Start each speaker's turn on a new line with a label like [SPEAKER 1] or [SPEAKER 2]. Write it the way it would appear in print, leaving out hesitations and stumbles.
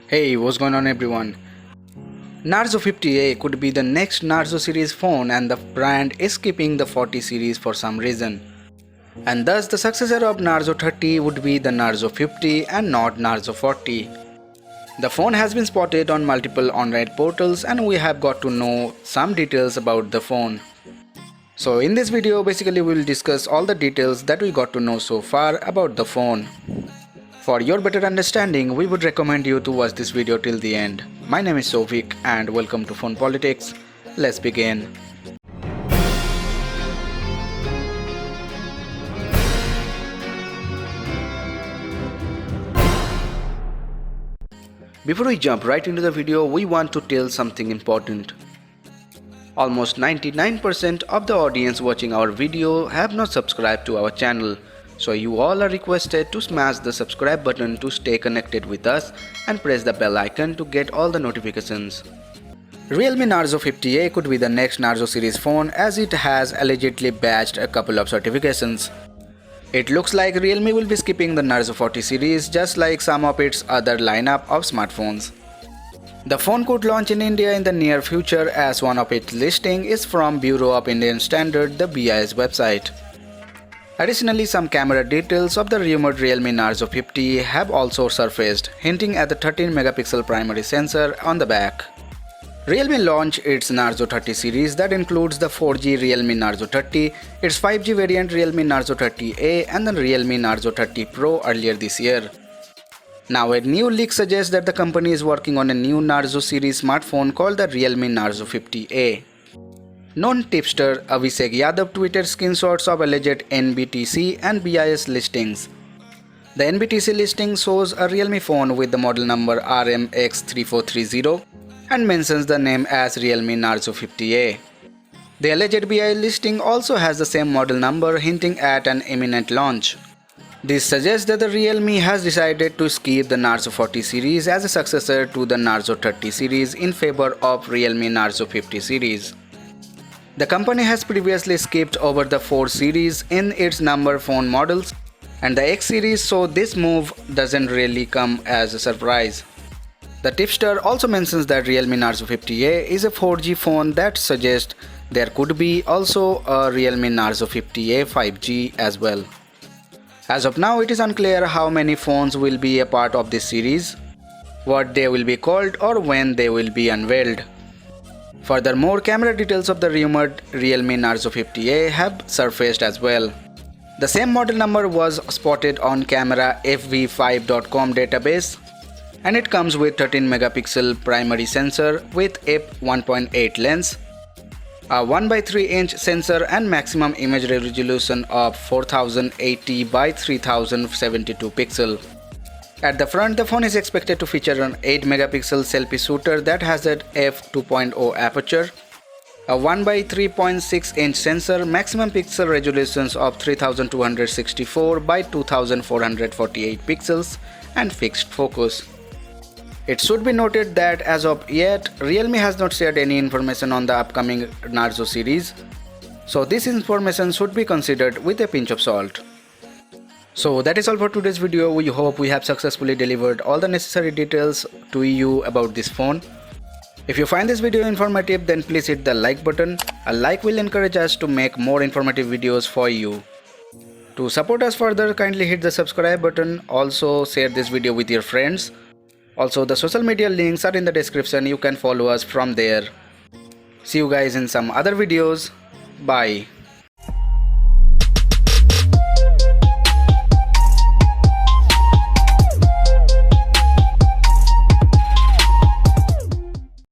[SPEAKER 1] Hey, what's going on everyone? Narzo 50a could be the next Narzo series phone and the brand is skipping the 40 series for some reason. And thus the successor of Narzo 30 would be the Narzo 50 and not Narzo 40. The phone has been spotted on multiple online portals and we have got to know some details about the phone. So in this video basically we will discuss all the details that we got to know so far about the phone. For your better understanding, we would recommend you to watch this video till the end. My name is Sovik and welcome to Phone Politics. Let's begin. Before we jump right into the video, we want to tell something important. Almost 99% of the audience watching our video have not subscribed to our channel. So you all are requested to smash the subscribe button to stay connected with us and press the bell icon to get all the notifications. Realme Narzo 50a could be the next Narzo series phone as it has allegedly badged a couple of certifications. It looks like Realme will be skipping the Narzo 40 series just like some of its other lineup of smartphones. The phone could launch in India in the near future as one of its listing is from Bureau of Indian Standard, the BIS website. Additionally, some camera details of the rumored Realme Narzo 50 have also surfaced, hinting at the 13 megapixel primary sensor on the back. Realme launched its Narzo 30 series that includes the 4G Realme Narzo 30, its 5G variant Realme Narzo 30a and the Realme Narzo 30 Pro earlier this year. Now a new leak suggests that the company is working on a new Narzo series smartphone called the Realme Narzo 50a. Known tipster Abhishek Yadav tweeted screenshots of alleged NBTC and BIS listings. The NBTC listing shows a Realme phone with the model number RMX3430 and mentions the name as Realme Narzo 50a. The alleged BIS listing also has the same model number, hinting at an imminent launch. This suggests that the Realme has decided to skip the Narzo 40 series as a successor to the Narzo 30 series in favor of Realme Narzo 50 series. The company has previously skipped over the 4 series in its number phone models and the X series, so this move doesn't really come as a surprise. The tipster also mentions that Realme Narzo 50a is a 4G phone that suggests there could be also a Realme Narzo 50a 5G as well. As of now, it is unclear how many phones will be a part of this series, what they will be called or when they will be unveiled. Furthermore, camera details of the rumored Realme Narzo 50a have surfaced as well. The same model number was spotted on camera fv5.com database and it comes with 13 megapixel primary sensor with f1.8 lens, a 1/3 inch sensor and maximum image resolution of 4080 by 3072 pixel. At the front, the phone is expected to feature an 8 megapixel selfie shooter that has an f2.0 aperture, a 1/3.6 inch sensor, maximum pixel resolutions of 3264 by 2448 pixels and fixed focus. It should be noted that as of yet, Realme has not shared any information on the upcoming Narzo series, so this information should be considered with a pinch of salt. So that is all for today's video. We hope we have successfully delivered all the necessary details to you about this phone. If you find this video informative, then please hit the like button. A like will encourage us to make more informative videos for you. To support us further, kindly hit the subscribe button. Also share this video with your friends. Also the social media links are in the description. You can follow us from there. See you guys in some other videos. Bye.